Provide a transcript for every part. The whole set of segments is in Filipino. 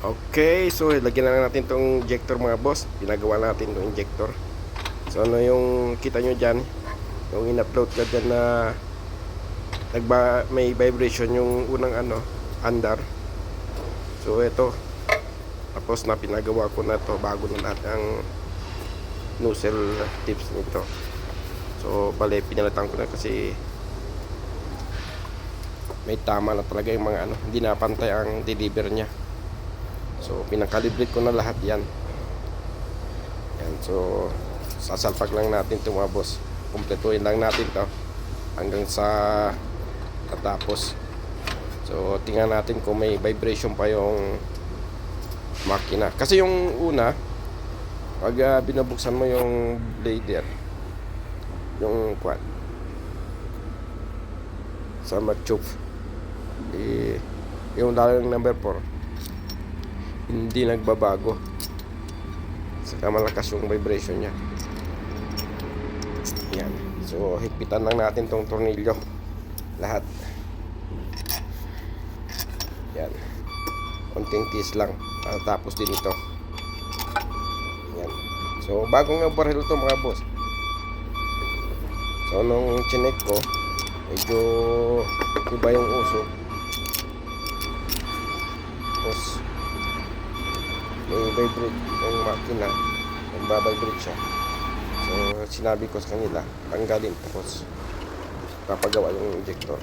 Okay, so lagyan na natin tong injector mga boss. Pinagawa natin tong injector. So ano yung kita nyo dyan, yung in-upload ka dyan na may vibration yung unang andar. So ito, tapos na pinagawa ko na to bago na lahat ang nozzle tips nito. So bale pinalitan ko na kasi may tama na talaga yung mga hindi na pantay ang deliver niya. So pinakalibrate ko na lahat yan. So sasalpak lang natin ito mga boss. Kumpletuhin lang natin to hanggang sa tatapos. So tingnan natin kung may vibration pa yung makina. Kasi yung una, pag binubuksan mo yung blader, yung quad sa mag-tube, yung dalang number 4 hindi nagbabago, saka malakas yung vibration nya. Yan. So higpitan lang natin tong tornilyo lahat. Yan, konting tiis lang tapos din ito. Yan. So bagong overhaul to mga boss. So nung chinek ko, medyo iba yung usok. Tapos may vibrate yung makina, nagbabibrate siya. So sinabi ko sa kanila tanggalin, tapos papagawa yung injector.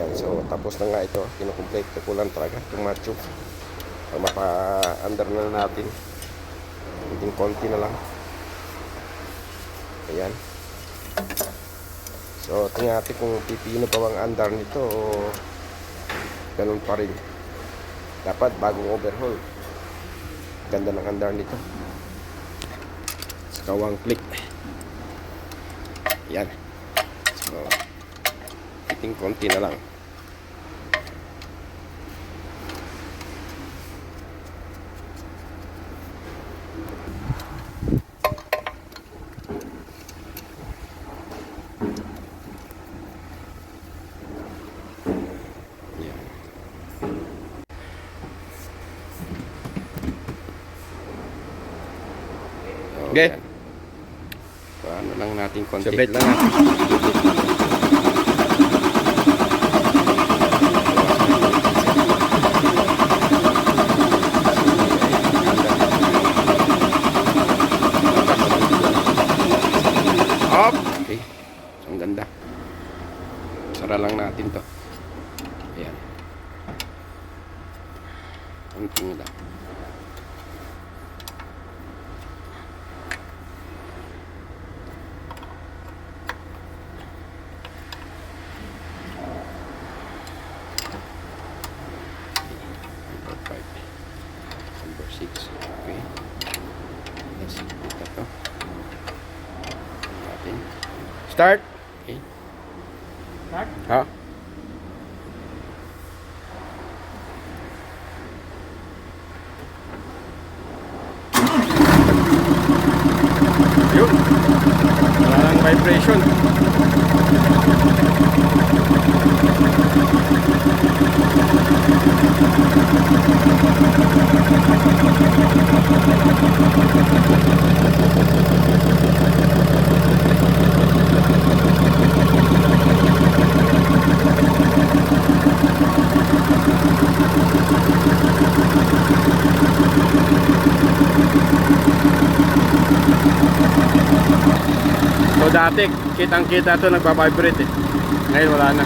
Yan, so tapos na nga ito, kinukomplete ko lang talaga itong tube. So mapa-under na natin, hindi konti na lang. Ayan. So tingnan natin kung pipino pa bang andar nito o ganun pa rin. Dapat bagong overhaul. Ganda ng andar nito. Skawang click. Yan. So iting konti na lang. Okay. So, ano lang natin, konti lang natin. Up. Okay. So, ang ganda. Sara lang natin to. Ayan. Konting lang. Number 6. Okay. Let's put that to. Natin. Start. Okay. Start? Ha? Yun. Wala nang vibration. So dati, kitang-kita ito nagpa-vibrate eh. Ngayon wala na.